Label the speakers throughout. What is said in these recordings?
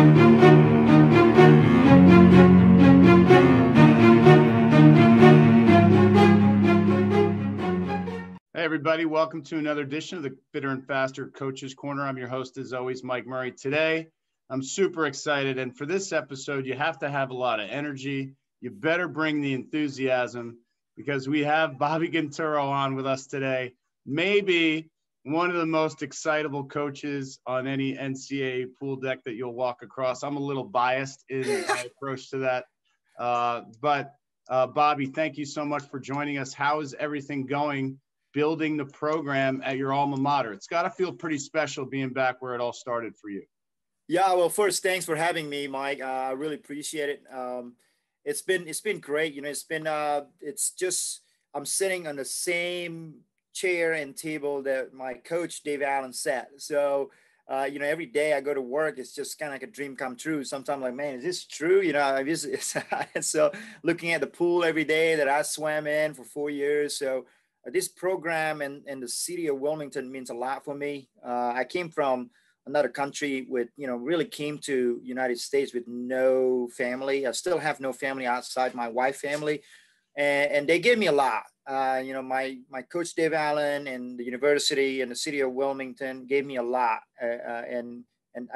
Speaker 1: Hey, everybody. Welcome to another edition of the Fitter and Faster Coaches Corner. I'm your host, as always, Mike Murray. Today, I'm super excited. And for this episode, you have to have a lot of energy. You better bring the enthusiasm because we have Bobby Guntoro on with us today. Maybe one of the most excitable coaches on any NCAA pool deck that you'll walk across. I'm a little biased in my approach to that. But Bobby, thank you so much for joining us. How is everything going building the program at your alma mater? It's got to feel pretty special being back where it all started for you.
Speaker 2: Yeah, well, first, thanks for having me, Mike. I really appreciate it. It's been great. You know, it's just, I'm sitting on the same chair and table that my coach, Dave Allen, sat. So, you know, every day I go to work, it's just kind of like a dream come true. Sometimes like, man, is this true? You know, so looking at the pool every day that I swam in for 4 years. So this program and the city of Wilmington means a lot for me. I came from another country with, you know, really came to United States with no family. I still have no family outside my wife's family. And they gave me a lot. You know, my coach, Dave Allen, and the university and the city of Wilmington gave me a lot. And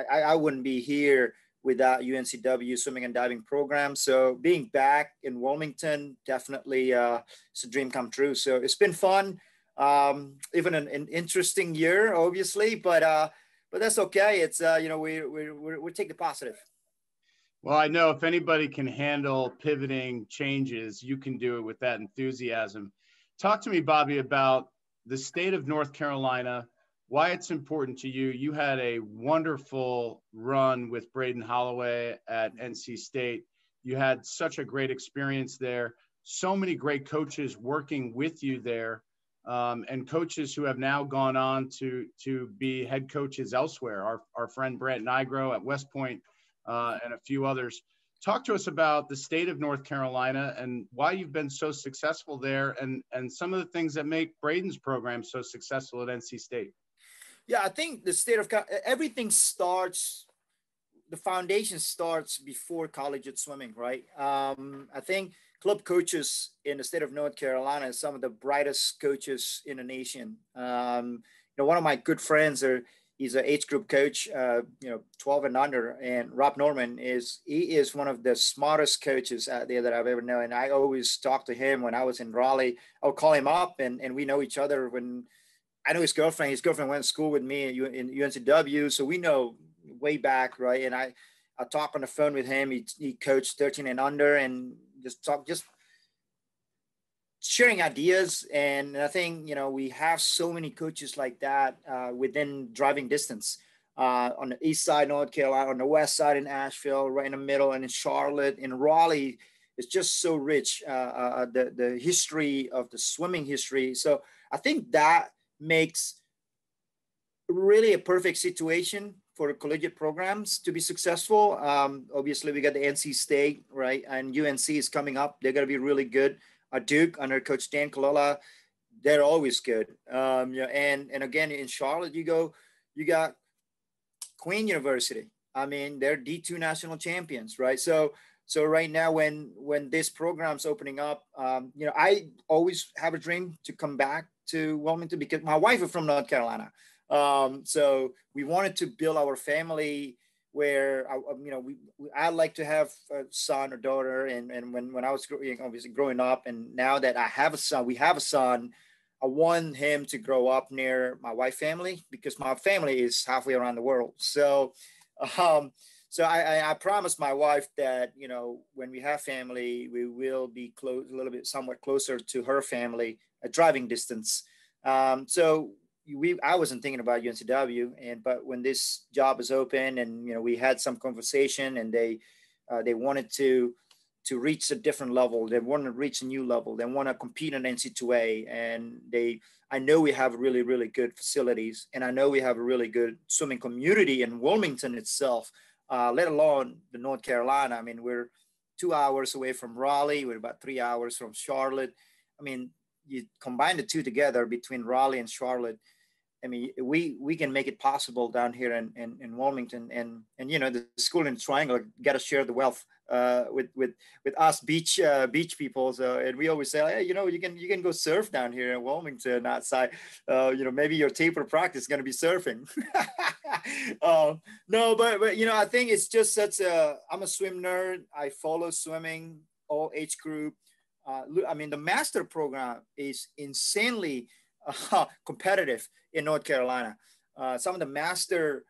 Speaker 2: I wouldn't be here without UNCW swimming and diving program. So being back in Wilmington, definitely it's a dream come true. So it's been fun, even an interesting year, obviously, but that's okay. It's, you know, we take the positive.
Speaker 1: Well, I know if anybody can handle pivoting changes, you can do it with that enthusiasm. Talk to me, Bobby, about the state of North Carolina, why it's important to you. You had a wonderful run with Braden Holloway at NC State. You had such a great experience there. So many great coaches working with you there, and coaches who have now gone on to be head coaches elsewhere. Our friend Brant Nigro at West Point, and a few others. Talk to us about the state of North Carolina and why you've been so successful there, and some of the things that make Braden's program so successful at NC State.
Speaker 2: Yeah, I think the state of everything starts, the foundation starts before collegiate swimming, right? I think club coaches in the state of North Carolina are some of the brightest coaches in the nation. You know, one of my good friends he's an age group coach, you know, 12 and under, and Rob Norman he is one of the smartest coaches out there that I've ever known. And I always talk to him when I was in Raleigh. I'll call him up and we know each other. When I know his girlfriend went to school with me in UNCW. So we know way back, right? And I talk on the phone with him. He coached 13 and under and just sharing ideas. And I think, you know, we have so many coaches like that within driving distance on the east side, North Carolina, on the west side in Asheville, right in the middle, and in Charlotte, in Raleigh. It's just so rich, the history of the swimming history. So I think that makes really a perfect situation for collegiate programs to be successful. Obviously, we got the NC State, right? And UNC is coming up. They're going to be really good. Duke under Coach Dan Colella, they're always good. Yeah, and again, in Charlotte, you got Queen University. I mean, they're D2 national champions, right? So right now, when this program's opening up, you know, I always have a dream to come back to Wilmington because my wife is from North Carolina. So we wanted to build our family where, you know, I like to have a son or daughter. And when I was obviously growing up, and now that I have a son, we have a son, I want him to grow up near my wife's family because my family is halfway around the world. So, so I promised my wife that, you know, when we have family, we will be close, a little bit somewhat closer to her family, a driving distance. So I wasn't thinking about UNCW, but when this job is open, and you know, we had some conversation, and they wanted to reach a different level. They want to reach a new level. They want to compete in NCAA, and I know we have really, really good facilities, and I know we have a really good swimming community in Wilmington itself, let alone the North Carolina. I mean, we're 2 hours away from Raleigh. We're about 3 hours from Charlotte. I mean, you combine the two together between Raleigh and Charlotte, I mean, we can make it possible down here in Wilmington, and you know, the school in Triangle got to share the wealth with us beach people. So, and we always say, hey, you know, you can go surf down here in Wilmington outside. You know, maybe your taper practice is going to be surfing. No, but you know, I think it's just such a. I'm a swim nerd. I follow swimming, all age group. I mean, the master program is insanely competitive in North Carolina. Some of the master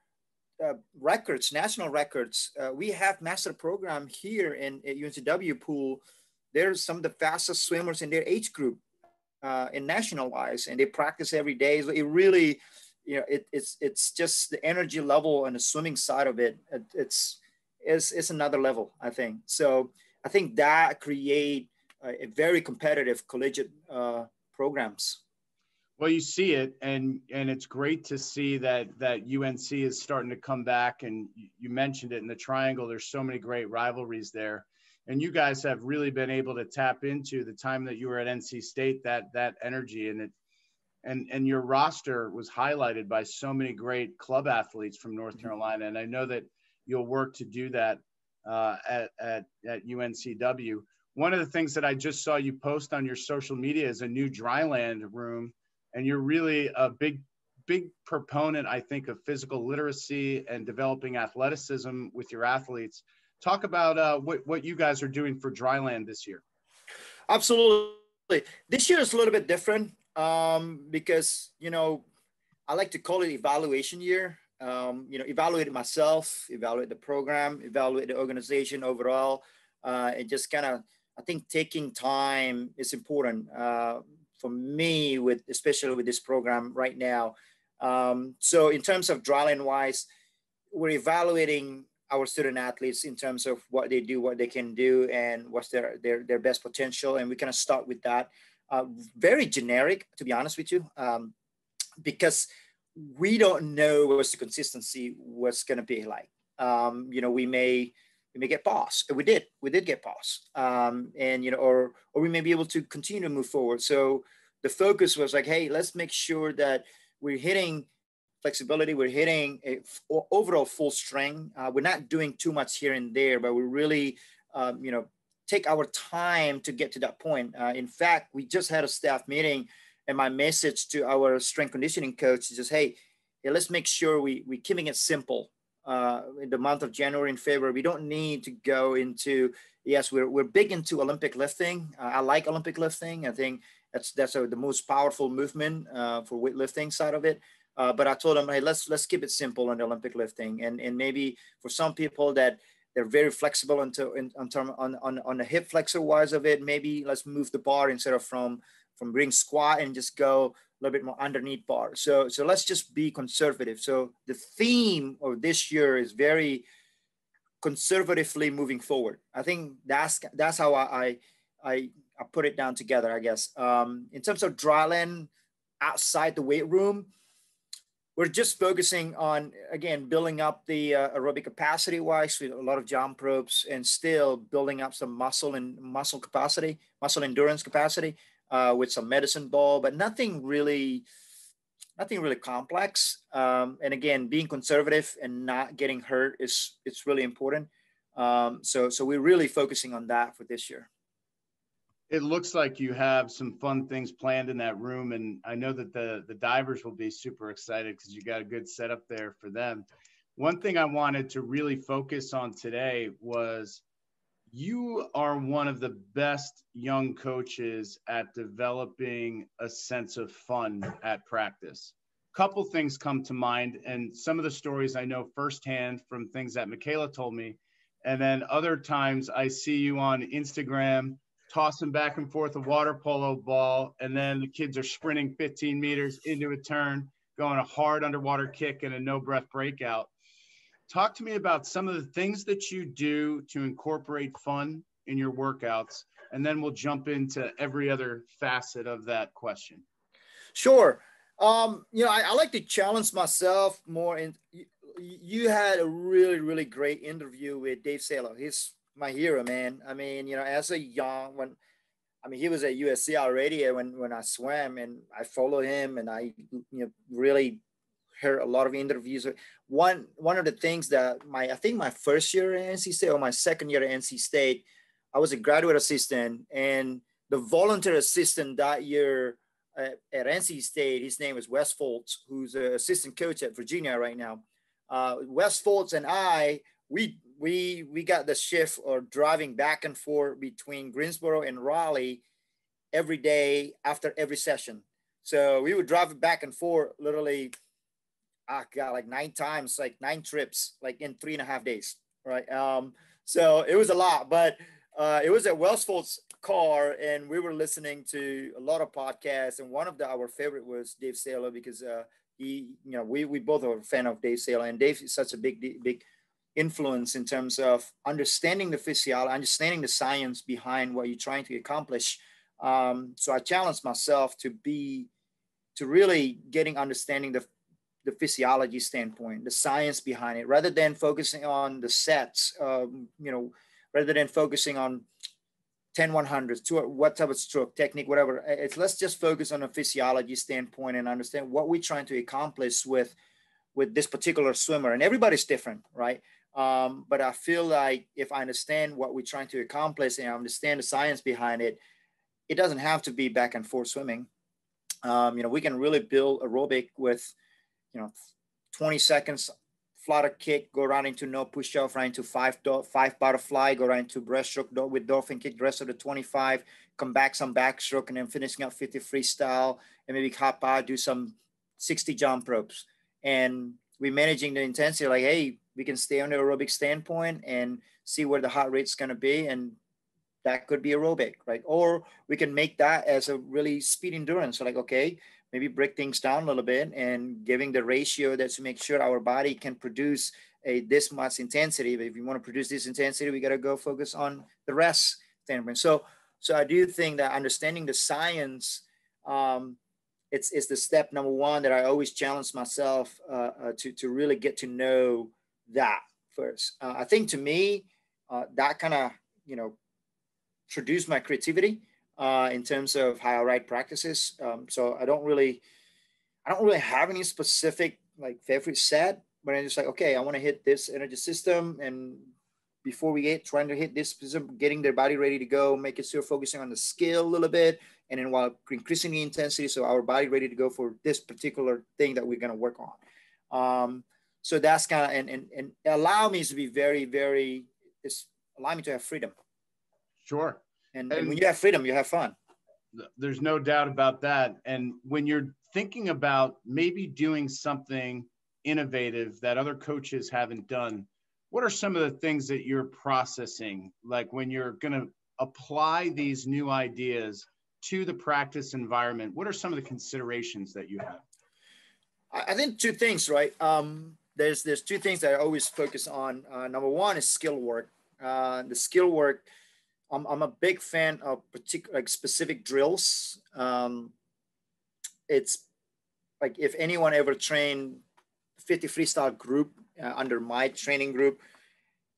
Speaker 2: records, national records, we have master program here in at UNCW pool. There's some of the fastest swimmers in their age group in national wise, and they practice every day. So it really, you know, it's just the energy level and the swimming side of it. It's another level, I think. So I think that create a very competitive collegiate programs.
Speaker 1: Well, you see it, and it's great to see that UNC is starting to come back. And you mentioned it in the Triangle. There's so many great rivalries there, and you guys have really been able to tap into the time that you were at NC State, that energy, and your roster was highlighted by so many great club athletes from North Carolina. And I know that you'll work to do that at UNCW. One of the things that I just saw you post on your social media is a new Dryland room. And you're really a big proponent, I think, of physical literacy and developing athleticism with your athletes. Talk about what you guys are doing for Dryland this year.
Speaker 2: Absolutely. This year is a little bit different because, you know, I like to call it evaluation year. You know, evaluate myself, evaluate the program, evaluate the organization overall. And just kind of, I think taking time is important. For me, especially with this program right now. So in terms of Dryland wise, we're evaluating our student athletes in terms of what they do, what they can do, and what's their best potential. And we kind of start with that. Very generic, to be honest with you, because we don't know what's the consistency, what's going to be like. You know, we may get paused. We did get paused, and you know, or we may be able to continue to move forward. So the focus was like, hey, let's make sure that we're hitting flexibility, we're hitting overall full strength. We're not doing too much here and there, but we really, you know, take our time to get to that point. In fact, we just had a staff meeting, and my message to our strength conditioning coach is just, hey, let's make sure we're keeping it simple. In the month of January and February, we don't need to go into, yes, we're big into Olympic lifting. I like Olympic lifting. I think that's the most powerful movement for weightlifting side of it. But I told them, hey, let's keep it simple on the Olympic lifting, and maybe for some people that they're very flexible on the hip flexor wise of it, maybe let's move the bar instead of from ring squat and just go a little bit more underneath bar. So let's just be conservative. So the theme of this year is very conservatively moving forward. I think that's how I put it down together, I guess. In terms of Dryland outside the weight room, we're just focusing on, again, building up the aerobic capacity wise with a lot of jump ropes, and still building up some muscle endurance capacity with some medicine ball, but nothing really complex. And again, being conservative and not getting hurt it's really important. So we're really focusing on that for this year.
Speaker 1: It looks like you have some fun things planned in that room, and I know that the divers will be super excited because you got a good setup there for them. One thing I wanted to really focus on today was you are one of the best young coaches at developing a sense of fun at practice. Couple things come to mind, and some of the stories I know firsthand from things that Michaela told me, and then other times I see you on Instagram tossing back and forth a water polo ball, and then the kids are sprinting 15 meters into a turn, going a hard underwater kick and a no breath breakout. Talk to me about some of the things that you do to incorporate fun in your workouts, and then we'll jump into every other facet of that question.
Speaker 2: Sure. You know, I like to challenge myself more. And you had a really, really great interview with Dave Salo. He's my hero, man. I mean, you know, as a young, I mean, he was at USC already when I swam, and I followed him, and I really heard a lot of interviews. One of the things that I think my first year at NC State or my second year at NC State, I was a graduate assistant, and the volunteer assistant that year at NC State, his name is Wes Foltz, who's an assistant coach at Virginia right now. Wes Foltz and I, we got the shift of driving back and forth between Greensboro and Raleigh every day after every session. So we would drive back and forth literally, like 9 times, like 9 trips, like in 3.5 days, right? So it was a lot, but it was at Wes Foltz car, and we were listening to a lot of podcasts, and one of our favorite was Dave Saylor, because we both are a fan of Dave Saylor, and Dave is such a big influence in terms of understanding the physiology, understanding the science behind what you're trying to accomplish. So I challenged myself to really getting understanding the physiology standpoint, the science behind it, rather than focusing on the sets, rather than focusing on 10 100s, to what type of stroke technique, whatever. Let's just focus on a physiology standpoint and understand what we're trying to accomplish with this particular swimmer. And everybody's different, right? But I feel like if I understand what we're trying to accomplish and I understand the science behind it, it doesn't have to be back and forth swimming. We can really build aerobic with, 20 seconds flutter kick, go right into no push off, right into five butterfly, go right into breaststroke with dolphin kick, the rest of the 25, come back some backstroke, and then finishing up 50 freestyle, and maybe hop out, do some 60 jump ropes. And we're managing the intensity, like, hey, we can stay on the aerobic standpoint and see where the heart rate's going to be. And that could be aerobic, right? Or we can make that as a really speed endurance. So like, okay, maybe break things down a little bit and giving the ratio that's to make sure our body can produce this much intensity. But if you want to produce this intensity, we got to go focus on the rest standpoint. So I do think that understanding the science, it's the step number one that I always challenge myself to really get to know that first. I think to me, that kind of, produced my creativity in terms of how I write practices. So I don't really have any specific like favorite set, but I'm just like, okay, I want to hit this energy system. And before we get trying to hit this, getting their body ready to go, making sure focusing on the skill a little bit. And then while increasing the intensity, so our body ready to go for this particular thing that we're going to work on. So that's kind of, and allow me to be very, very, allow me to have freedom.
Speaker 1: Sure.
Speaker 2: And when you have freedom, you have fun.
Speaker 1: There's no doubt about that. And when you're thinking about maybe doing something innovative that other coaches haven't done, what are some of the things that you're processing? Like when you're going to apply these new ideas to the practice environment, what are some of the considerations that you have?
Speaker 2: I think 2 things, right? There's 2 things that I always focus on. Number one is skill work. The skill work, I'm a big fan of specific drills. It's like if anyone ever trained 50 freestyle group under my training group,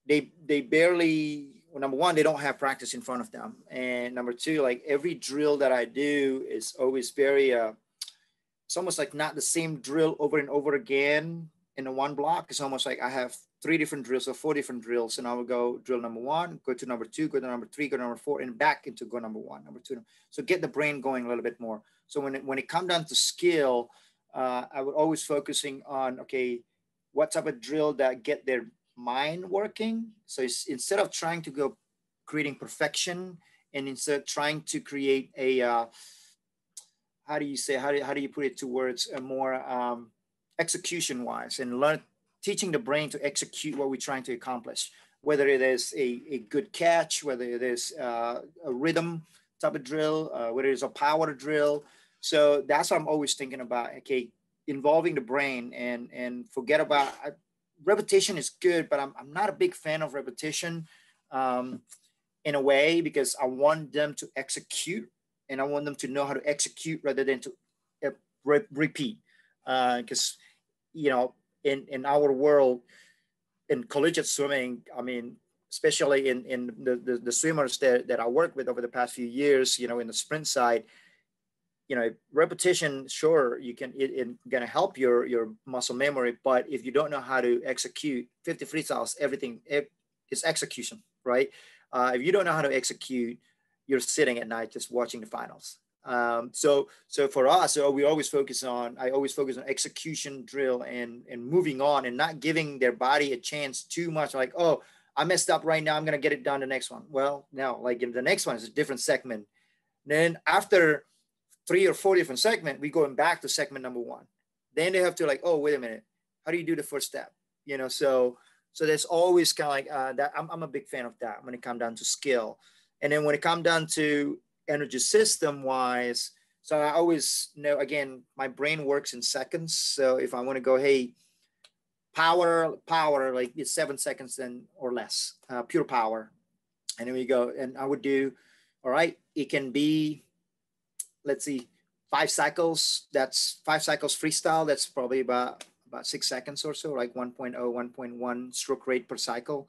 Speaker 2: they barely, well, number one, they don't have practice in front of them. And number 2, like every drill that I do is always very, it's almost like not the same drill over and over again in the one block. It's almost like I have 3 different drills or 4 different drills. And I will go drill number 1, go to number 2, go to number 3, go to number 4, and back into go number 1, number 2. So get the brain going a little bit more. So when it comes down to skill, I would always focusing on, okay, what type of drill that get their mind working. So instead of trying to go creating perfection, and instead of trying to create a, how do you put it to words, a more execution wise, and teaching the brain to execute what we're trying to accomplish, whether it is a good catch, whether it is a rhythm type of drill, whether it's a power drill. So that's what I'm always thinking about. Okay, involving the brain and forget about repetition is good, but I'm not a big fan of repetition in a way, because I want them to execute, and I want them to know how to execute rather than to repeat. Because, in our world, in collegiate swimming, I mean, especially in the swimmers that I work with over the past few years, you know, in the sprint side, you know, repetition, sure, it gonna help your muscle memory, but if you don't know how to execute 50 freestyles, everything is execution, right? If you don't know how to execute, you're sitting at night just watching the finals. So for us, so I always focus on execution drill and moving on and not giving their body a chance too much. Like, oh, I messed up right now, I'm gonna get it done the next one. Well, no, like the next one is a different segment. Then after 3 or 4 different segments, we going back to segment number 1. Then they have to like, oh, wait a minute, how do you do the first step? You know, so there's always kind of like that. I'm a big fan of that when it comes down to skill. And then when it comes down to energy system wise, so I always know, again, my brain works in seconds. So if I want to go, hey, power, like it's 7 seconds then or less, pure power. And then we go, and I would do, all right, it can be, let's see, 5 cycles. That's 5 cycles freestyle. That's probably about 6 seconds or so, like 1.0, 1.1 stroke rate per cycle.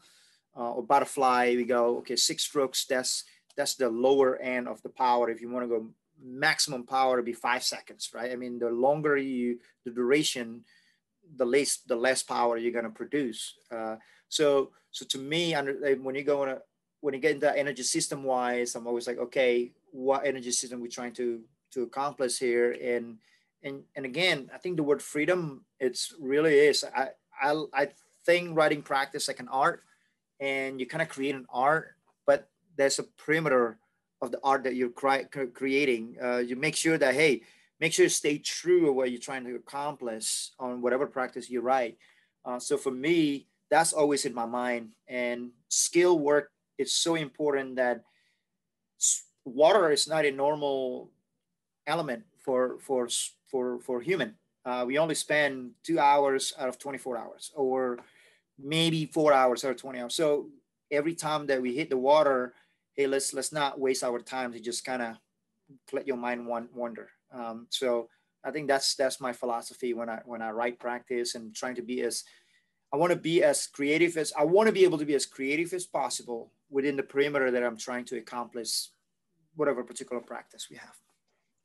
Speaker 2: Or butterfly, we go, okay, 6 strokes. That's the lower end of the power. If you want to go maximum power, it'd be 5 seconds, right? I mean, the longer the duration, the less power you're going to produce. So to me, when you get into energy system wise, I'm always like, okay, what energy system we're trying to accomplish here? And again, I think the word freedom, it's really is. I think writing practice like an art, and you kind of create an art, but there's a perimeter of the art that you're creating. You make sure that, hey, make sure you stay true to what you're trying to accomplish on whatever practice you write. So for me, that's always in my mind. And skill work is so important that water is not a normal element for human. We only spend 2 hours out of 24 hours, or maybe 4 hours out of 20 hours. So every time that we hit the water, hey, let's not waste our time to just kind of let your mind wander. So I think that's my philosophy when I write practice, and trying to be I want to be able to be as creative as possible within the perimeter that I'm trying to accomplish whatever particular practice we have.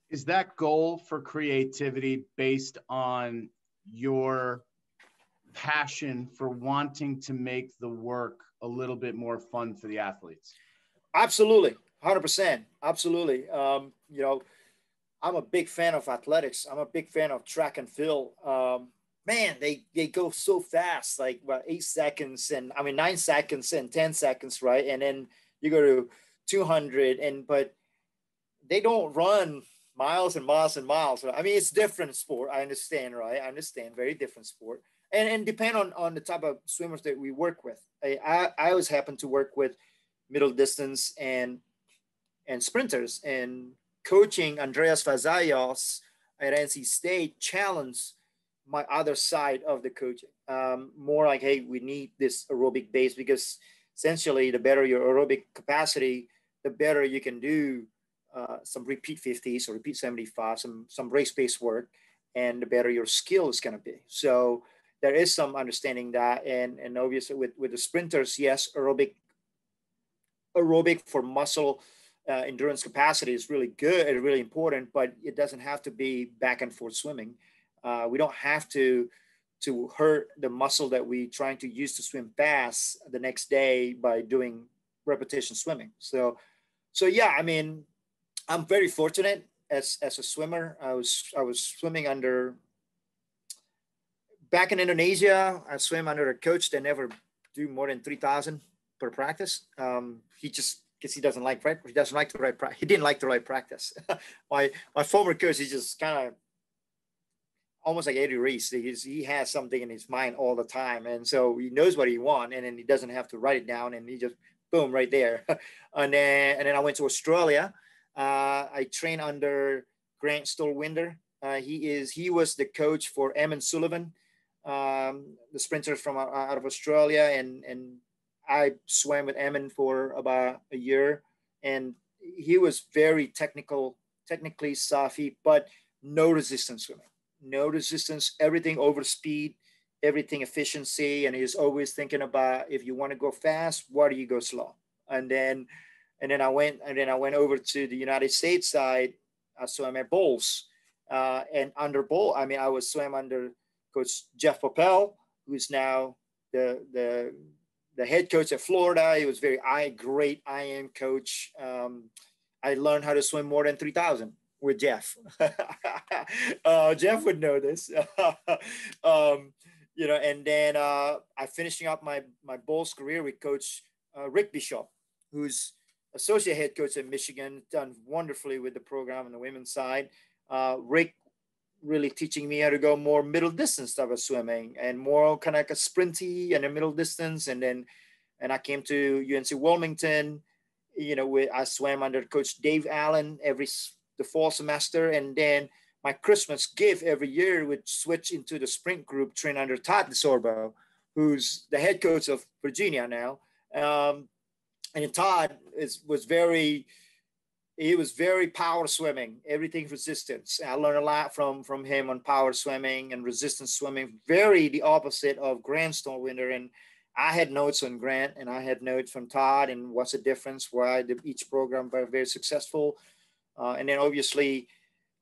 Speaker 1: Is that goal for creativity based on your passion for wanting to make the work a little bit more fun for the athletes?
Speaker 2: Absolutely. 100%. Absolutely. You know, I'm a big fan of athletics. I'm a big fan of track and field. Man, they go so fast, like about 8 seconds, and 9 seconds and 10 seconds, right? And then you go to 200, but they don't run miles and miles and miles. I mean, it's different sport. I understand, right? I understand, very different sport. And depend on the type of swimmers that we work with. I always happen to work with middle distance and sprinters, and coaching Andreas Vazayos at NC State challenged my other side of the coaching. More like, hey, we need this aerobic base, because essentially the better your aerobic capacity, the better you can do some repeat 50s or repeat 75, some race-based work, and the better your skill is going to be. So there is some understanding that, and obviously with the sprinters, yes, aerobic for muscle endurance capacity is really good and really important, but it doesn't have to be back and forth swimming. We don't have to hurt the muscle that we trying to use to swim fast the next day by doing repetition swimming. So yeah, I mean, I'm very fortunate as a swimmer. I was swimming back in Indonesia. I swam under a coach that never do more than 3,000 per practice. He just, because he didn't like to write practice. my former coach, he just kind of almost like Eddie Reese. He has something in his mind all the time, and so he knows what he wants, and then he doesn't have to write it down, and he just boom right there. and then I went to Australia. I trained under Grant Stolwinder. He was the coach for Eamon Sullivan, the sprinter from out of Australia, and I swam with Eamon for about a year, and he was very technically savvy, but no resistance swimming, no resistance, everything over speed, everything efficiency. And he's always thinking about, if you want to go fast, why do you go slow? And then I went over to the United States side. I swam at Bowls, and under Bowl, I mean, I was swam under Coach Jeff Popel, who's now the head coach at Florida. He was great IM coach. I learned how to swim more than 3,000 with Jeff. Jeff would know this. And then I finishing up my Bowls career with Coach Rick Bishop, who's associate head coach at Michigan, done wonderfully with the program on the women's side. Rick really teaching me how to go more middle distance type of swimming and more kind of like a sprinty and a middle distance. And I came to UNC Wilmington, I swam under Coach Dave Allen the fall semester. And then my Christmas gift every year would switch into the sprint group trained under Todd DeSorbo, who's the head coach of Virginia now. And Todd was very power swimming, everything resistance. I learned a lot from him on power swimming and resistance swimming, very the opposite of Grant Stonewinder. And I had notes on Grant and I had notes from Todd and what's the difference, why each program were very successful. And then obviously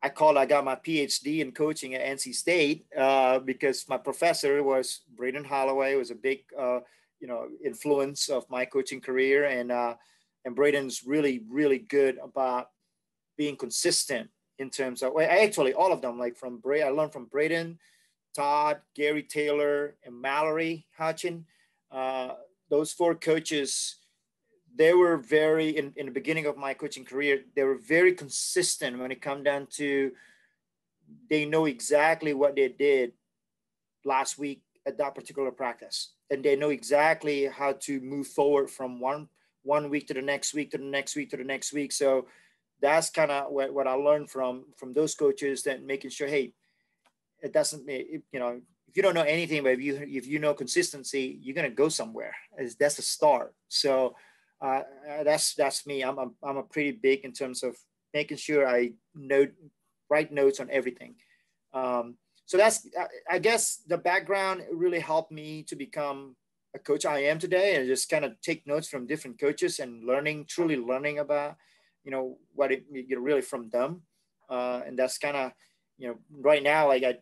Speaker 2: I got my PhD in coaching at NC State because my professor was Braden Holloway, was a big, influence of my coaching career. And Braden's really, really good about being consistent in terms of, actually all of them, like I learned from Braden, Todd, Gary Taylor, and Mallory Hutchin. Those four coaches, they were very, in the beginning of my coaching career, they were very consistent when it come down to, they know exactly what they did last week at that particular practice. And they know exactly how to move forward from one week to the next week, to the next week, to the next week. So that's kind of what I learned from those coaches, that making sure, hey, it doesn't, if you don't know anything, but if you know consistency, you're going to go somewhere. That's a start. So that's me. I'm a pretty big in terms of making sure I write notes on everything. So that's, I guess the background really helped me to become a coach I am today, and just kind of take notes from different coaches and truly learning about, what it really from them. And that's kind of, right now, like I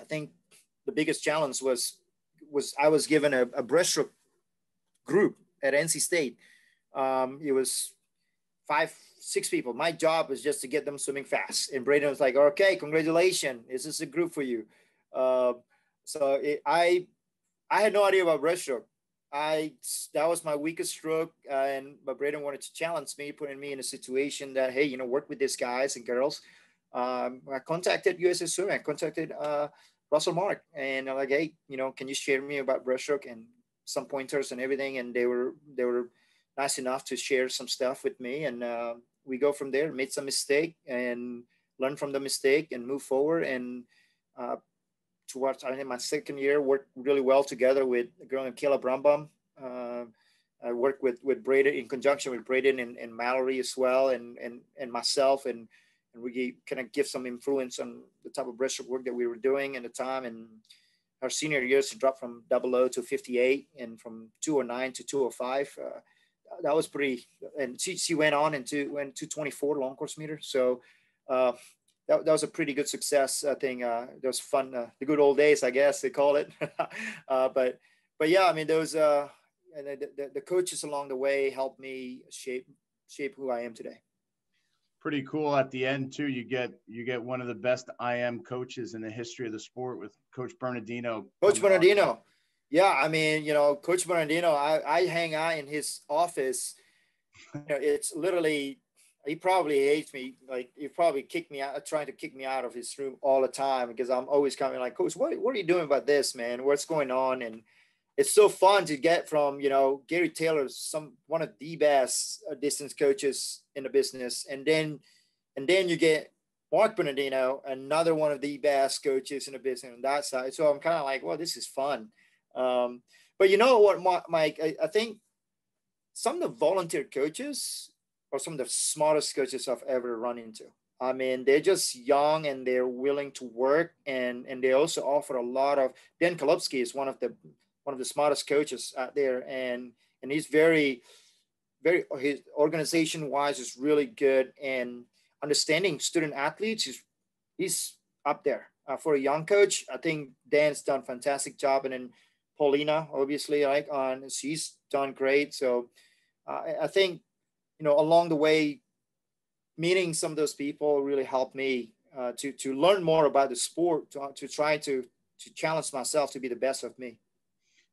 Speaker 2: think the biggest challenge was I was given a breaststroke group at NC State. It was 5-6 people. My job was just to get them swimming fast. And Braden was like, okay, congratulations. This is a group for you. I had no idea about breaststroke. That was my weakest stroke. But Braden wanted to challenge me, putting me in a situation that, hey, work with these guys and girls. I contacted USA Swimming. I contacted Russell Mark, and I'm like, hey, can you share me about breaststroke and some pointers and everything? And they were nice enough to share some stuff with me, and we go from there. Made some mistake and learn from the mistake and move forward. And towards my second year, worked really well together with a girl named Kayla Brumbum. I worked with Braden, in conjunction with Braden and Mallory as well, and myself, and we kind of give some influence on the type of breaststroke work that we were doing at the time. And our senior years to drop from 00 to 58, and from 209 to 205. That was pretty, and she went on went 224 long course meter. So that was a pretty good success. I think that was fun. The good old days, I guess they call it. But yeah, I mean, those the coaches along the way helped me shape who I am today.
Speaker 1: Pretty cool. At the end too, you get one of the best IM coaches in the history of the sport with Coach Bernardino.
Speaker 2: Coach Bernardino. Yeah, I mean, Coach Bernardino, I hang out in his office. It's literally, he probably hates me. Like, he probably trying to kick me out of his room all the time, because I'm always coming like, Coach, what are you doing about this, man? What's going on? And it's so fun to get from, Gary Taylor, one of the best distance coaches in the business. And then you get Mark Bernardino, another one of the best coaches in the business on that side. So I'm kind of like, well, this is fun. But you know what, Mike, I think some of the volunteer coaches are some of the smartest coaches I've ever run into. I mean, they're just young and they're willing to work, and they also offer a lot of. Dan Kolupski is one of the smartest coaches out there, and he's very his organization wise is really good, and understanding student athletes is he's up there for a young coach. I think Dan's done a fantastic job, and then Paulina obviously like on she's done great. So I think along the way meeting some of those people really helped me to learn more about the sport, to try to challenge myself to be the best of me.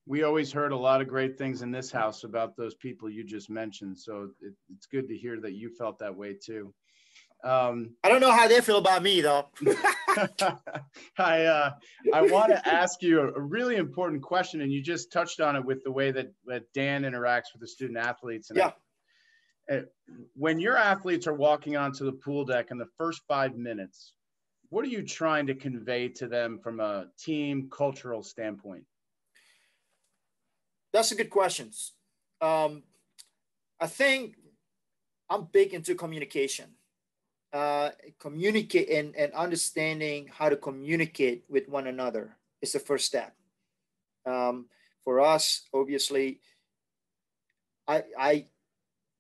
Speaker 1: We always heard a lot of great things in this house about those people you just mentioned. So it's good to hear that you felt that way too.
Speaker 2: I don't know how they feel about me though.
Speaker 1: I want to ask you a really important question, and you just touched on it with the way that Dan interacts with the student athletes. And
Speaker 2: yeah.
Speaker 1: When your athletes are walking onto the pool deck in the first 5 minutes, what are you trying to convey to them from a team cultural standpoint?
Speaker 2: That's a good question. I think I'm big into communication. Communicate and understanding how to communicate with one another is the first step. For us, obviously, I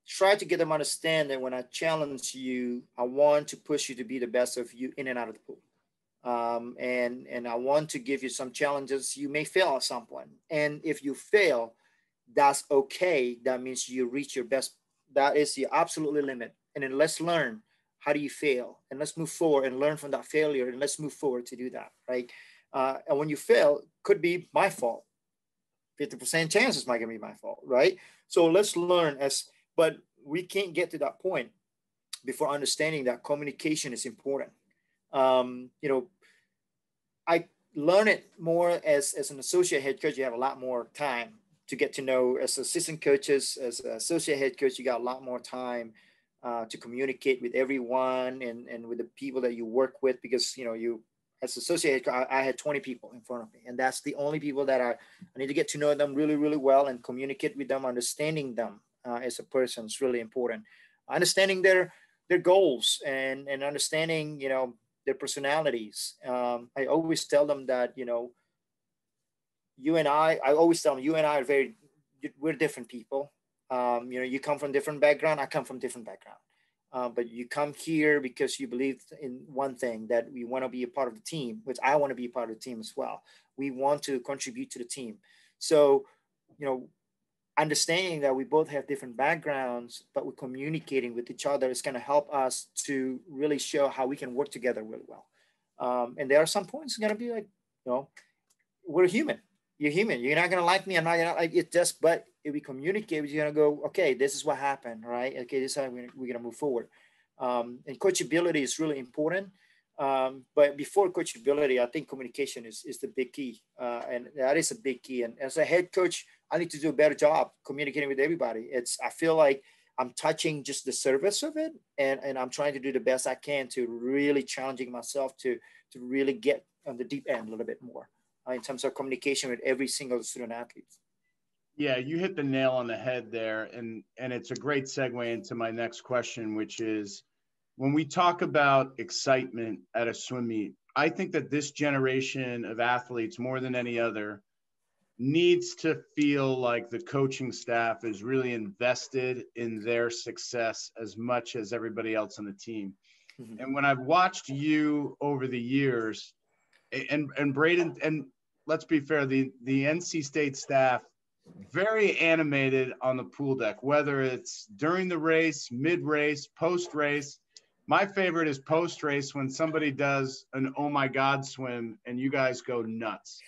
Speaker 2: try to get them understand that when I challenge you, I want to push you to be the best of you in and out of the pool. And I want to give you some challenges. You may fail at some point. And if you fail, that's okay. That means you reach your best. That is the absolute limit. And then let's learn, how do you fail? And let's move forward and learn from that failure. And let's move forward to do that, right? And when you fail, could be my fault. 50% chances might be my fault, right? So let's learn but we can't get to that point before understanding that communication is important. I learn it more as an associate head coach. You have a lot more time to get to know. As assistant coaches, as an associate head coach, you got a lot more time to communicate with everyone and with the people that you work with, because you as associate head coach, I had 20 people in front of me, and that's the only people that I need to get to know them really, really well and communicate with them. Understanding them as a person is really important. Understanding their goals and understanding their personalities. I always tell them that, I always tell them, you and I are we're different people. You come from different background. I come from different background. But you come here because you believe in one thing, that we want to be a part of the team, which I want to be a part of the team as well. We want to contribute to the team. So, understanding that we both have different backgrounds, but we're communicating with each other is going to help us to really show how we can work together really well. And there are some points going to be like, we're human. You're human. You're not going to like me. I'm not going to like it. But if we communicate, you're going to go, okay, this is what happened, right? Okay, this is how we're going to move forward. And coachability is really important. But before coachability, I think communication is the big key. And that is a big key. And as a head coach, I need to do a better job communicating with everybody. I feel like I'm touching just the surface of it, and I'm trying to do the best I can to really challenging myself to really get on the deep end a little bit more in terms of communication with every single student athlete.
Speaker 1: Yeah, you hit the nail on the head there. And it's a great segue into my next question, which is, when we talk about excitement at a swim meet, I think that this generation of athletes, more than any other, needs to feel like the coaching staff is really invested in their success as much as everybody else on the team. Mm-hmm. And when I've watched you over the years, and Braden, and let's be fair, the NC State staff, very animated on the pool deck, whether it's during the race, mid-race, post-race. My favorite is post-race, when somebody does an oh my God swim and you guys go nuts.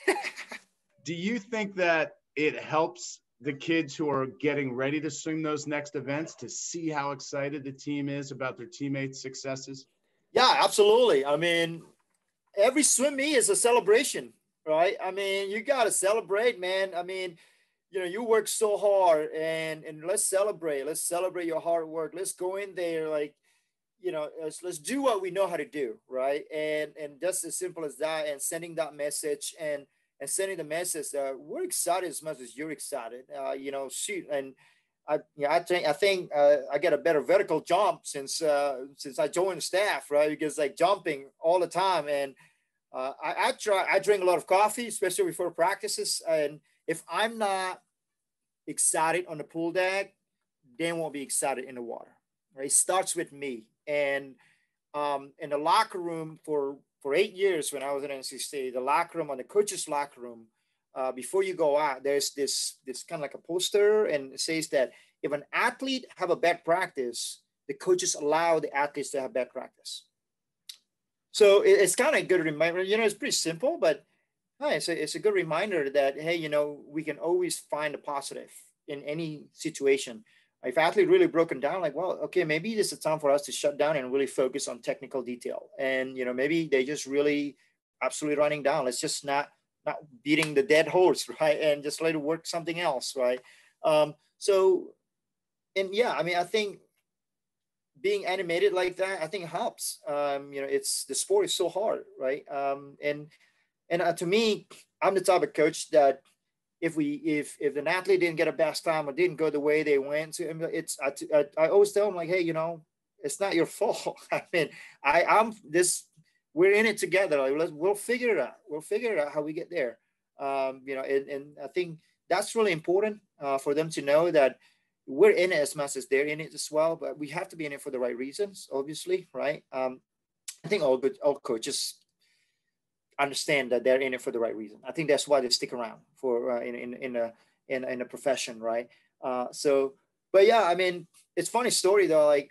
Speaker 1: Do you think that it helps the kids who are getting ready to swim those next events to see how excited the team is about their teammates' successes?
Speaker 2: Yeah, absolutely. I mean, every swim meet is a celebration, right? I mean, you got to celebrate, man. I mean, you work so hard, and let's celebrate. Let's celebrate your hard work. Let's go in there like, let's do what we know how to do, right? And just as simple as that, and sending that message and sending the message that we're excited as much as you're excited, shoot. And I get a better vertical jump since I joined the staff, right? Because like jumping all the time, and I drink a lot of coffee, especially before practices. And if I'm not excited on the pool deck, they won't be excited in the water. Right? It starts with me. And in the locker room for 8 years when I was at NC State, the locker room, on the coach's locker room, before you go out, there's this kind of like a poster, and it says that if an athlete have a bad practice, the coaches allow the athletes to have bad practice. So it's kind of a good reminder. It's pretty simple, but it's a good reminder that, hey, we can always find a positive in any situation. If athlete really broken down, like, well, okay, maybe this is a time for us to shut down and really focus on technical detail. And, maybe they just really absolutely running down. Let's just not beating the dead horse, right? And just let it work something else, right? I think being animated like that, I think helps. It's the sport is so hard, right? And to me, I'm the type of coach that if an athlete didn't get a best time or didn't go the way they went to, I always tell them, like, hey, it's not your fault. I mean, we're in it together. Like, we'll figure it out. We'll figure out how we get there. And I think that's really important for them to know that we're in it as much as they're in it as well, but we have to be in it for the right reasons, obviously, right? I think all coaches understand that they're in it for the right reason. I think that's why they stick around for in a profession, right? But yeah, I mean, it's a funny story though. Like,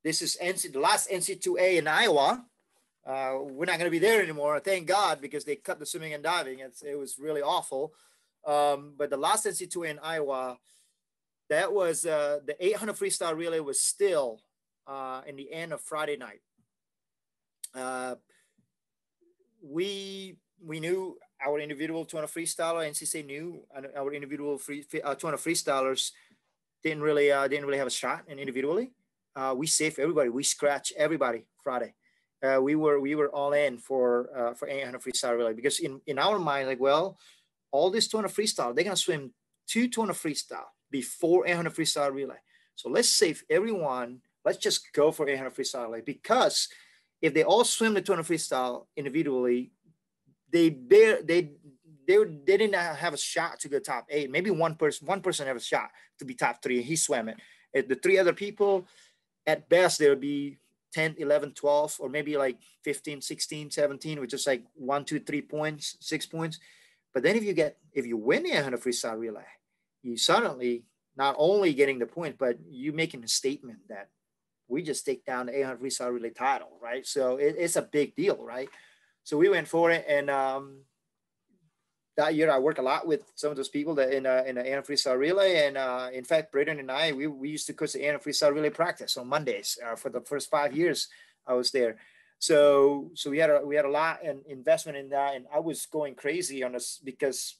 Speaker 2: this is the last NCAA in Iowa. We're not going to be there anymore, thank God, because they cut the swimming and diving. It was really awful. But the last NCAA in Iowa, that was the 800 freestyle relay was still in the end of Friday night. We knew our individual 200 freestyler. NCAA knew our individual 200 freestylers didn't really have a shot, and individually. We saved everybody. We scratched everybody Friday. We were all in for 800 freestyle relay, because in our mind, like, well, all this 200 freestyle, they're gonna swim 200 freestyle before 800 freestyle relay. So let's save everyone. Let's just go for 800 freestyle relay, because if they all swim the 200 freestyle individually, they didn't have a shot to go top 8. Maybe one person have a shot to be top 3. He swam it. The 3 other people, at best, there would be 10, 11, 12, or maybe like 15, 16, 17, which is like 1, 2, 3 points, 6 points. But then if you win the 100 freestyle relay, you suddenly not only getting the point, but you making a statement that we just take down the 800 freestyle relay title, right? So it's a big deal, right? So we went for it, and that year I worked a lot with some of those people that in the 800 freestyle relay, and in fact, Braden and I, we used to coach the 800 freestyle relay practice on Mondays for the first 5 years I was there. So we had a lot of investment in that, and I was going crazy on this because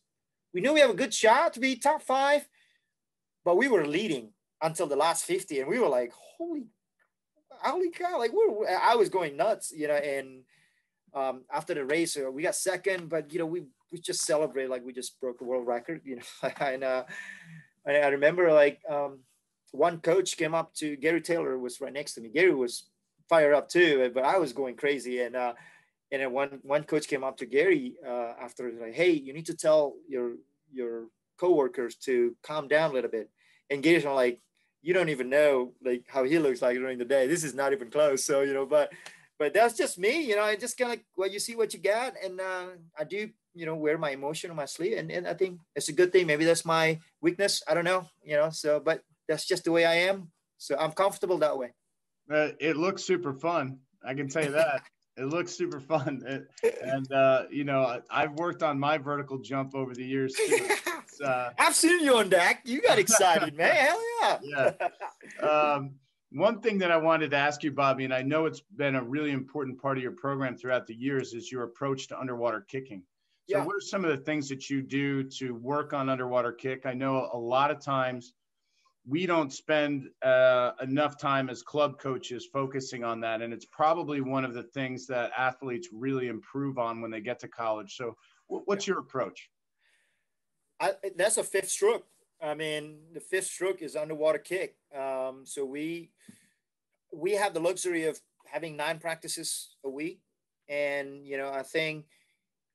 Speaker 2: we knew we have a good shot to be top 5, but we were leading until the last 50, and we were like, holy cow! Like, I was going nuts, And after the race, we got second, but we just celebrated like we just broke a world record, And I remember like one coach came up to Gary Taylor, was right next to me. Gary was fired up too, but I was going crazy. And then one coach came up to Gary after, like, hey, you need to tell your coworkers to calm down a little bit. And Gary's like, you don't even know like how he looks like during the day. This is not even close. So, but that's just me, I just kind of, well, you see what you got. And I do, wear my emotion on my sleeve. And I think it's a good thing. Maybe that's my weakness. I don't know, so, but that's just the way I am. So I'm comfortable that way.
Speaker 1: It looks super fun. I can tell you that. It looks super fun. I've worked on my vertical jump over the years too.
Speaker 2: I've seen you on that. You got excited, man. Hell yeah.
Speaker 1: Yeah. One thing that I wanted to ask you, Bobby, and I know it's been a really important part of your program throughout the years, is your approach to underwater kicking. So what are some of the things that you do to work on underwater kick? I know a lot of times we don't spend enough time as club coaches focusing on that. And it's probably one of the things that athletes really improve on when they get to college. So what's your approach?
Speaker 2: That's a fifth stroke. I mean, the fifth stroke is underwater kick. So we have the luxury of having 9 practices a week. And, you know, I think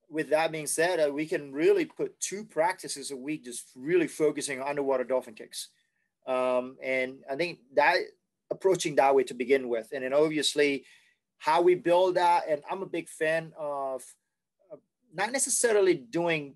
Speaker 2: with that being said, we can really put 2 practices a week, just really focusing on underwater dolphin kicks. And I think that approaching that way to begin with. And then obviously how we build that. And I'm a big fan of not necessarily doing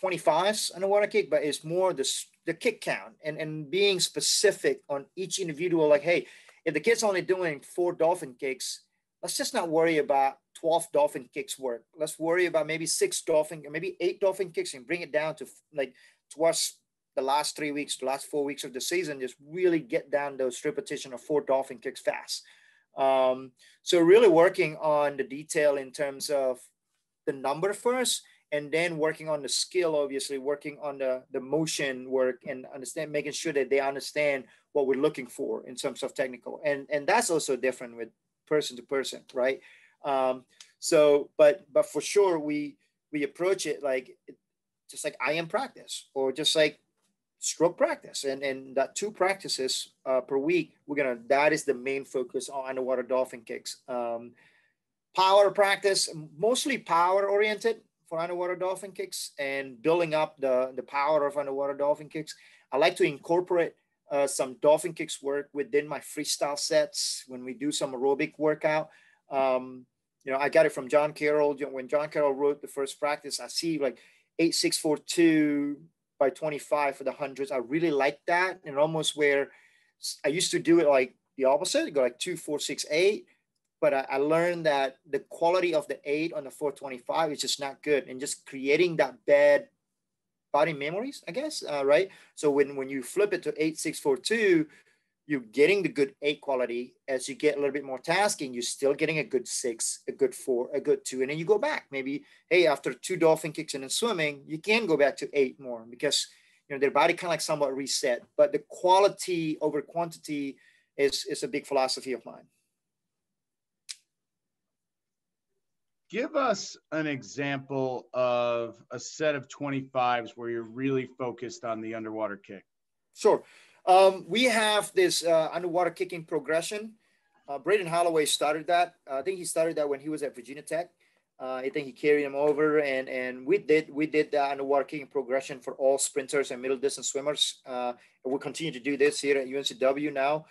Speaker 2: 25s underwater kick, but it's more the kick count and being specific on each individual. Like, hey, if the kid's only doing 4 dolphin kicks, let's just not worry about 12 dolphin kicks work. Let's worry about maybe 6 dolphin, maybe 8 dolphin kicks, and bring it down to like towards the last 3 weeks, the last 4 weeks of the season. Just really get down those repetition of 4 dolphin kicks fast. So really working on the detail in terms of the number first, and then working on the skill, obviously working on the motion work and making sure that they understand what we're looking for in terms of technical. And that's also different with person to person, right? So, but for sure, we approach it like just like IM practice, or just like stroke practice, and that 2 practices per week. That is the main focus on underwater dolphin kicks. Power practice, mostly power oriented for underwater dolphin kicks, and building up the power of underwater dolphin kicks. I like to incorporate some dolphin kicks work within my freestyle sets when we do some aerobic workout. You know, I got it from John Carroll. When John Carroll wrote the first practice, I see like 8-6-4-2 by 25 for the hundreds. I really like that. And almost where I used to do it like the opposite, go like 2-4-6-8. But I learned that the quality of the 8 on the 425 is just not good, and just creating that bad body memories, I guess, right? So when you flip it to 8-6-4-2, you're getting the good 8 quality. As you get a little bit more tasking, you're still getting a good 6, a good 4, a good 2. And then you go back. Maybe, hey, after 2 dolphin kicks and then swimming, you can go back to 8 more, because, you know, their body kind of like somewhat reset. But the quality over quantity is a big philosophy of mine.
Speaker 1: Give us an example of a set of 25s where you're really focused on the underwater kick.
Speaker 2: Sure. We have this underwater kicking progression. Braden Holloway started that. I think he started that when he was at Virginia Tech. I think he carried him over, and we did the underwater kicking progression for all sprinters and middle distance swimmers. And we'll continue to do this here at UNCW now.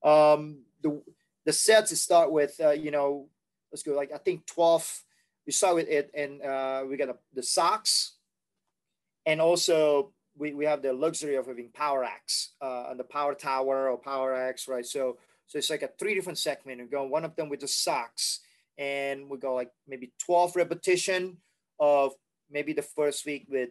Speaker 2: The sets start with, you know, let's go like, I think 12. We start with it, and we got the socks, and also we have the luxury of having power acts on the power tower or power acts, right? So it's like a 3 different segments. We go one of them with the socks, and we go like maybe 12 repetition of maybe the first week with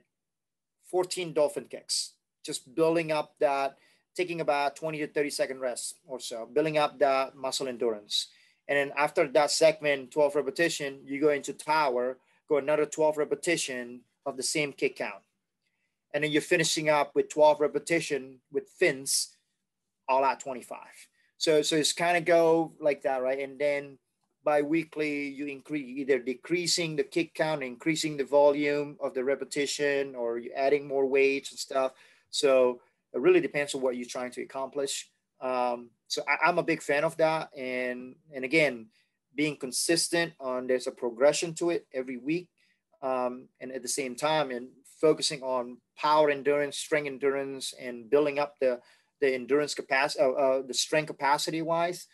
Speaker 2: 14 dolphin kicks, just building up that, taking about 20 to 30 second rest or so, building up that muscle endurance. And then after that segment, 12 repetition, you go into tower, go another 12 repetition of the same kick count. And then you're finishing up with 12 repetition with fins, all at 25. So it's kind of go like that, right? And then bi-weekly, you increase, either decreasing the kick count, increasing the volume of the repetition, or you're adding more weights and stuff. So it really depends on what you're trying to accomplish. So I'm a big fan of that. And again, being consistent on, there's a progression to it every week. And at the same time, and focusing on power endurance, strength endurance, and building up the endurance capacity, the strength capacity wise,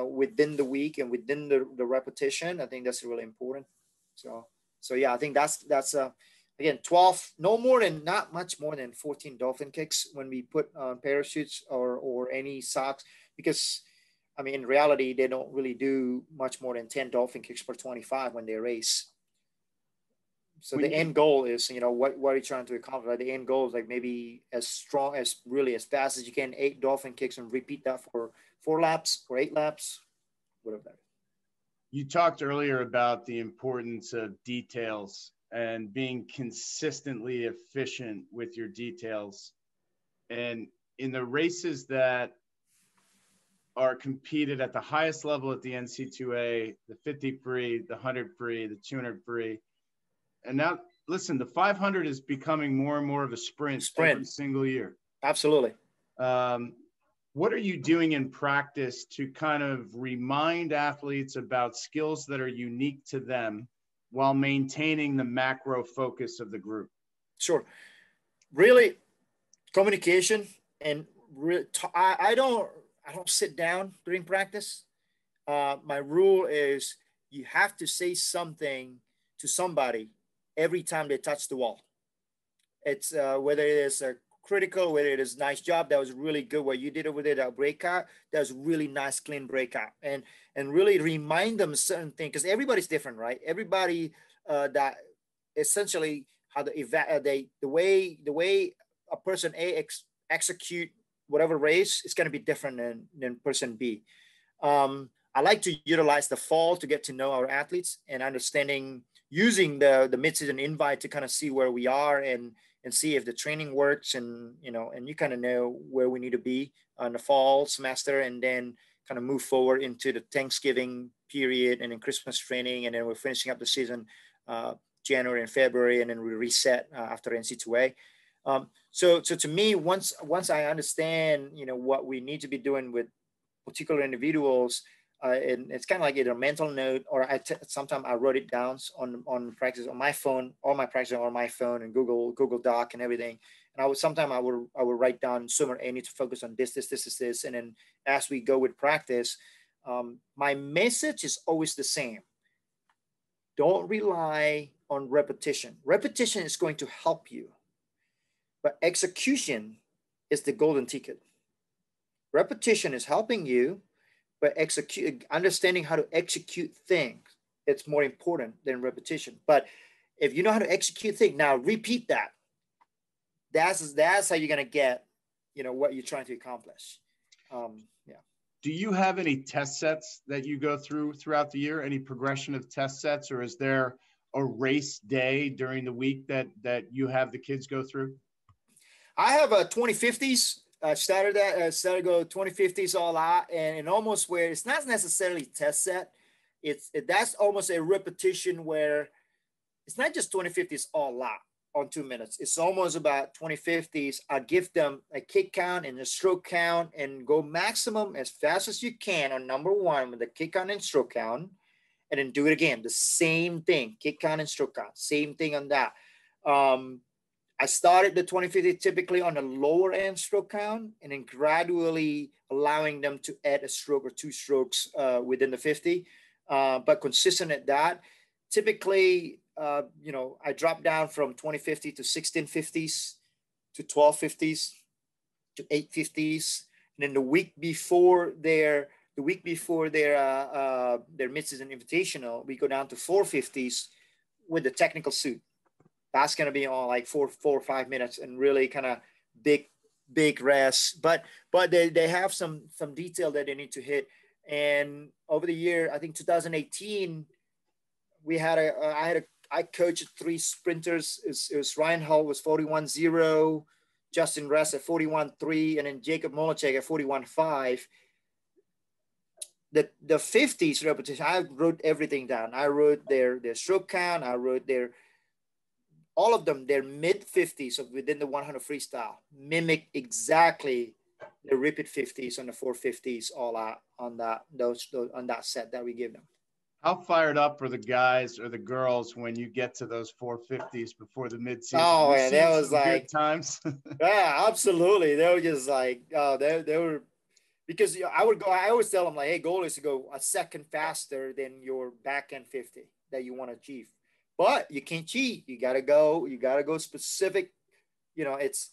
Speaker 2: within the week and within the repetition. I think that's really important. So yeah, I think that's again, 12, not much more than 14 dolphin kicks when we put on parachutes or any socks, because I mean, in reality, they don't really do much more than 10 dolphin kicks per 25 when they race. So the end goal is, you know, what are you trying to accomplish? Like the end goal is like maybe as strong as, really as fast as you can, 8 dolphin kicks, and repeat that for 4 laps or 8 laps, whatever that is.
Speaker 1: You talked earlier about the importance of details and being consistently efficient with your details. And in the races that are competed at the highest level at the NCAA, the 50 free, the 100 free, the 200 free, and now listen, the 500 is becoming more and more of a sprint every single year.
Speaker 2: Absolutely.
Speaker 1: What are you doing in practice to kind of remind athletes about skills that are unique to them while maintaining the macro focus of the group?
Speaker 2: Sure. Really, communication, and I don't sit down during practice. My rule is you have to say something to somebody every time they touch the wall. It's whether it is a critical, whether it is nice job, that was really good what you did over there, that breakout, that was really nice, clean breakout, and really remind them certain things, because everybody's different, right? Everybody that essentially how the way a person A execute whatever race is going to be different than person B. I like to utilize the fall to get to know our athletes and understanding, using the mid-season invite to kind of see where we are and see if the training works, and you kind of know where we need to be on the fall semester, and then kind of move forward into the Thanksgiving period and then Christmas training, and then we're finishing up the season January and February, and then we reset after NCAA. So to me, once I understand what we need to be doing with particular individuals, and it's kind of like either a mental note, or sometimes I wrote it down on practice on my phone, all my practice on my phone, and Google Doc and everything. And I would write down, Summer, I need to focus on this, and then as we go with practice, my message is always the same. Don't rely on repetition. Repetition is going to help you, but execution is the golden ticket. Repetition is helping you, but understanding how to execute things, it's more important than repetition. But if you know how to execute things, now repeat that. That's how you're going to get, what you're trying to accomplish. Yeah.
Speaker 1: Do you have any test sets that you go throughout the year? Any progression of test sets, or is there a race day during the week that you have the kids go through?
Speaker 2: I have a 2050s. Started go 2050s all out, and almost where it's not necessarily test set. That's almost a repetition where it's not just 2050s all out on 2 minutes. It's almost about 2050s. I give them a kick count and a stroke count, and go maximum as fast as you can on number one with the kick count and stroke count, and then do it again. The same thing, kick count and stroke count, same thing on that. I started the 2050 typically on the lower end stroke count, and then gradually allowing them to add a stroke or two strokes within the 50, but consistent at that. Typically, I drop down from 2050 to 1650s to 1250s to 850s, and then the week before their mid-season invitational, we go down to 450s with the technical suit. That's going to be on like four or 5 minutes, and really kind of big rest. But they have some detail that they need to hit. And over the year, I think 2018, I coached 3 sprinters. It was Ryan Hull was 41.0, Justin Rest at 41.3, and then Jacob Molachek at 41.5. The 50s repetition, I wrote everything down. I wrote their stroke count. I wrote all of them, their mid 50s of within the 100 freestyle, mimic exactly the repeat 50s on the 450s all out on that set that we give them.
Speaker 1: How fired up are the guys or the girls when you get to those 450s before the mid-season?
Speaker 2: Oh, man, that was like
Speaker 1: good times.
Speaker 2: Yeah, absolutely. They were just like, they were, because I always tell them, like, hey, goal is to go a second faster than your back end 50 that you want to achieve. But you can't cheat. You gotta go specific. It's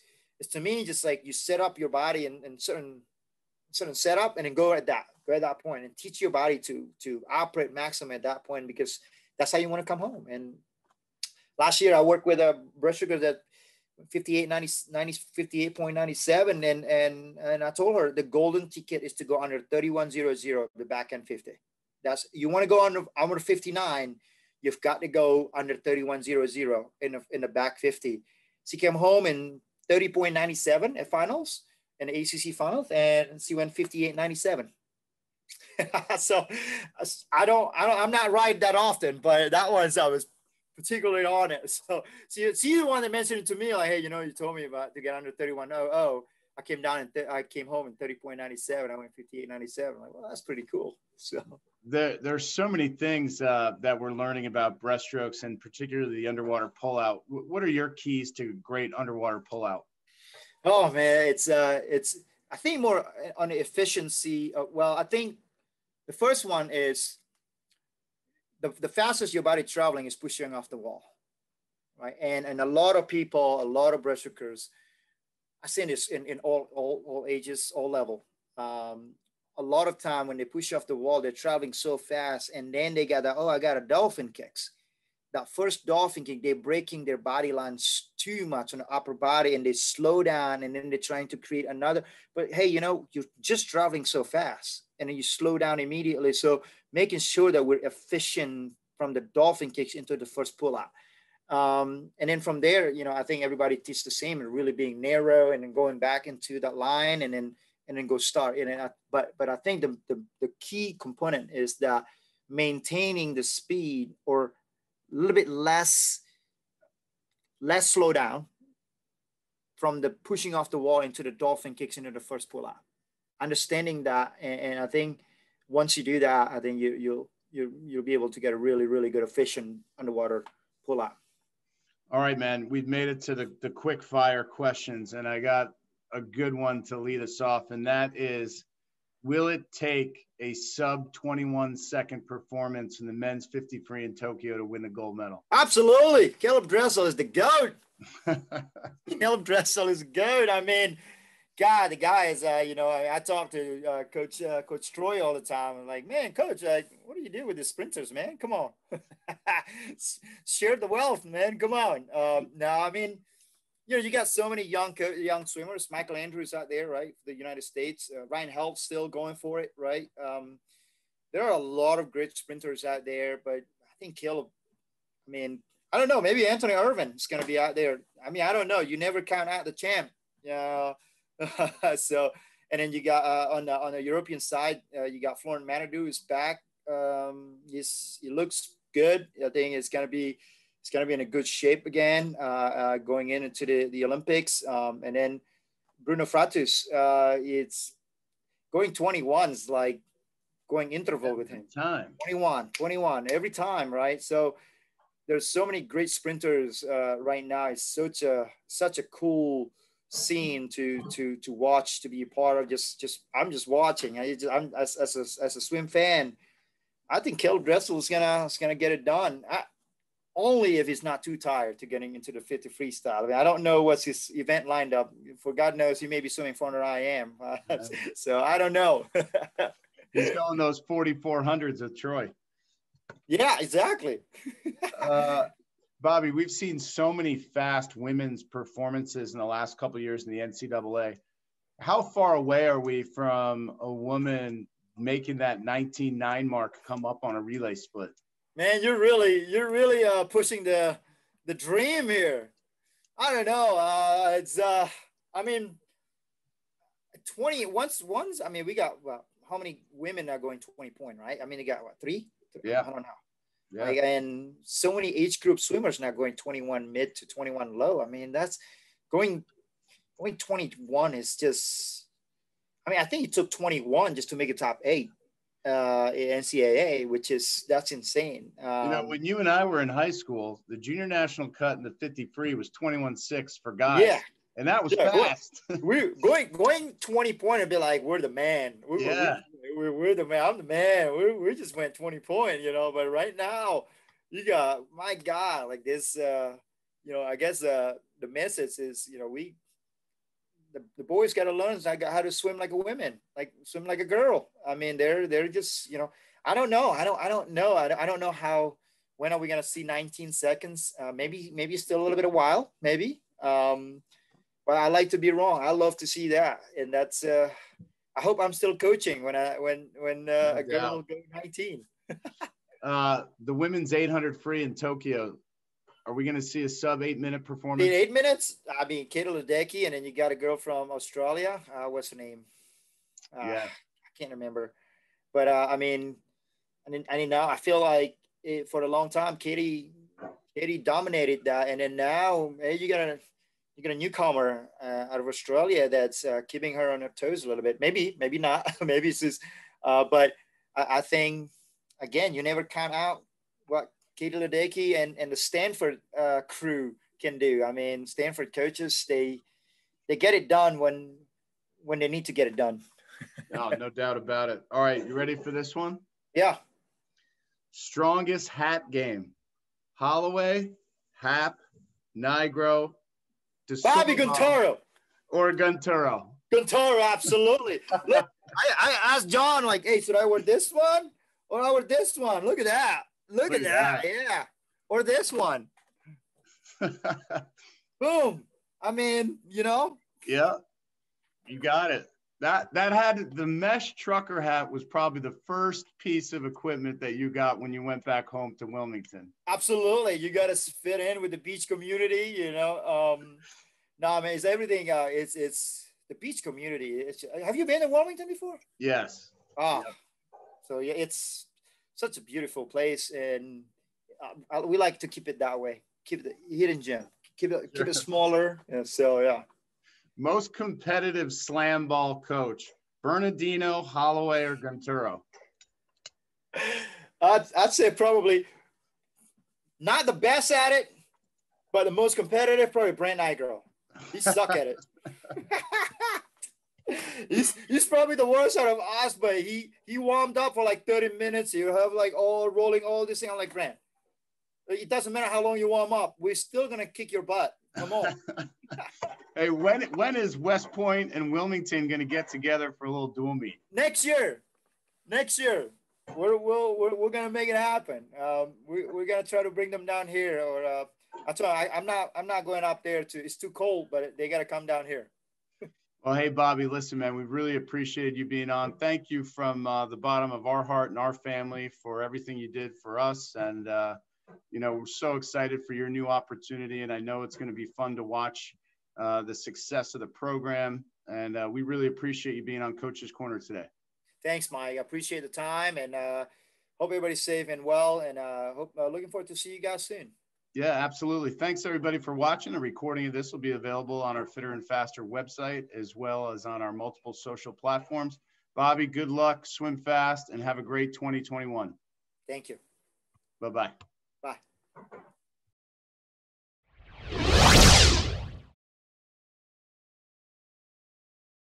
Speaker 2: to me just like you set up your body in certain setup, and then go at that point and teach your body to operate maximum at that point, because that's how you want to come home. And last year I worked with a breaststroker that 58.97, and I told her the golden ticket is to go under 31.00 the back end 50. That's, you want to go under 59. You've got to go under 31.00 in the back 50. She came home in 30.97 at finals, in the ACC finals, and she went 58.97. So I'm not right that often, but that one I was particularly on it. So she's the one that mentioned it to me, like, hey, you told me about to get under 31.00. I came down and I came home in 30.97. I went 58.97. Like, well, that's pretty cool. So
Speaker 1: there's so many things that we're learning about breaststrokes, and particularly the underwater pullout. What are your keys to great underwater pullout?
Speaker 2: Oh man, it's I think more on the efficiency. Well, I think the first one is the fastest your body traveling is pushing off the wall, right? And a lot of people, a lot of breaststrokers, I've seen this in all ages, all level. A lot of time when they push off the wall, they're traveling so fast, and then they got I got a dolphin kicks. That first dolphin kick, they're breaking their body lines too much on the upper body, and they slow down, and then they're trying to create another. But hey, you're just traveling so fast, and then you slow down immediately. So making sure that we're efficient from the dolphin kicks into the first pull out. And then from there, I think everybody teaches the same, and really being narrow and then going back into that line, and then go start. But I think the key component is that maintaining the speed, or a little bit less slow down from the pushing off the wall into the dolphin kicks into the first pull out. Understanding that, and I think once you do that, I think you'll be able to get a really, really good efficient underwater pull out.
Speaker 1: All right, man. We've made it to the quick fire questions, and I got a good one to lead us off, and that is, will it take a sub 21 second performance in the men's 50 free in Tokyo to win the gold medal?
Speaker 2: Absolutely. Caleb Dressel is the GOAT. Caleb Dressel is the GOAT. I mean, God, the guy is, I talk to Coach Troy all the time. I'm like, man, Coach, what do you do with the sprinters, man? Come on. Share the wealth, man. Come on. No, I mean, you got so many young swimmers. Michael Andrews out there, right? For the United States. Ryan Held still going for it, right? There are a lot of great sprinters out there, but I think Caleb, I mean, I don't know. Maybe Anthony Irvin is going to be out there. I mean, I don't know. You never count out the champ. Yeah. So, and then you got on the European side, you got Florent Manadou is back. He looks good. I think it's going to be in a good shape again, going into the Olympics. And then Bruno Fratus, it's going 21 is like going interval with him. 21 every time, right? So there's so many great sprinters right now. It's such a cool scene to watch, to be a part of. I'm just watching. I'm as a swim fan, I think Caleb Dressel is gonna get it done. Only if he's not too tired to getting into the 50 freestyle. I mean, I don't know what's his event lined up. For God knows, he may be swimming 400 IM. So I don't know.
Speaker 1: He's going those 4,400s with Troy.
Speaker 2: Yeah, exactly.
Speaker 1: Bobby, we've seen so many fast women's performances in the last couple of years in the NCAA. How far away are we from a woman making that 19.9 mark come up on a relay split?
Speaker 2: Man, you're really pushing the dream here. I don't know. It's I mean, 20 once. I mean, we got how many women are going 20-point, right? I mean, you got what, 3?
Speaker 1: Yeah,
Speaker 2: I don't know.
Speaker 1: Yeah.
Speaker 2: Like, and so many age group swimmers now going 21 mid to 21 low. I mean, that's going 21 is just. I mean, I think it took 21 just to make a top 8. In NCAA, that's insane.
Speaker 1: When you and I were in high school, the junior national cut in the 50 free was 21.6 for guys. Yeah. And that was fast.
Speaker 2: We're going 20-point and be like, we're the man. We're the man. I'm the man. We just went 20-point, but right now you got, my God, like this, I guess the message is, the boys got to learn how to swim like a woman, like swim like a girl. I mean, they're just, I don't know. I don't know. I don't know how, when are we going to see 19 seconds? Maybe still a little bit of while, maybe. But I like to be wrong. I love to see that. And that's, I hope I'm still coaching when a girl will go 19.
Speaker 1: The women's 800 free in Tokyo. Are we going to see a sub 8-minute performance?
Speaker 2: In 8 minutes? I mean, Kate Ledecky, and then you got a girl from Australia. What's her name? I can't remember. But I mean, now I feel like for a long time, Katie Katie dominated that, and then now hey, you got a newcomer out of Australia that's keeping her on her toes a little bit. Maybe not. Maybe it's just, but I think again, you never count out what Katie Ledecky and the Stanford crew can do. I mean, Stanford coaches, they get it done when they need to get it done.
Speaker 1: No doubt about it. All right, you ready for this one?
Speaker 2: Yeah.
Speaker 1: Strongest hat game: Holloway, Hap, Nigro,
Speaker 2: Bobby Guntoro.
Speaker 1: Or Guntoro.
Speaker 2: Guntoro, absolutely. Look, I asked John, like, hey, should I wear this one or I wear this one? Look at that. Look at that. Yeah. Or this one. Boom. I mean, you know.
Speaker 1: Yeah, you got it. That had the mesh trucker hat was probably the first piece of equipment that you got when you went back home to Wilmington.
Speaker 2: Absolutely. You got to fit in with the beach community, you know. No, man, it's everything. It's the beach community. Have you been to Wilmington before?
Speaker 1: Yes.
Speaker 2: Oh, yeah. So yeah, it's such a beautiful place, and we like to keep it that way. Keep the hidden gem. Keep it smaller. Yeah, so yeah.
Speaker 1: Most competitive slam ball coach: Bernardino, Holloway, or Guntoro?
Speaker 2: I'd say probably not the best at it, but the most competitive, probably Brent Nigro. He suck at it. he's probably the worst out of us, but he warmed up for like 30 minutes. You have like rolling all this thing. I'm like, Brent, it doesn't matter how long you warm up. We're still going to kick your butt. Come on.
Speaker 1: Hey, when is West Point and Wilmington going to get together for a little dual meet?
Speaker 2: Next year. We're going to make it happen. We're going to try to bring them down here, or I'm not going up there it's too cold, but they got to come down here.
Speaker 1: Well, hey, Bobby, listen, man, we really appreciate you being on. Thank you from the bottom of our heart and our family for everything you did for us. And, we're so excited for your new opportunity. And I know it's going to be fun to watch the success of the program. And we really appreciate you being on Coach's Corner today.
Speaker 2: Thanks, Mike. I appreciate the time, and hope everybody's safe and well. And looking forward to see you guys soon.
Speaker 1: Yeah, absolutely. Thanks, everybody, for watching. A recording of this will be available on our Fitter and Faster website, as well as on our multiple social platforms. Bobby, good luck, swim fast, and have a great 2021.
Speaker 2: Thank you.
Speaker 1: Bye-bye.
Speaker 2: Bye.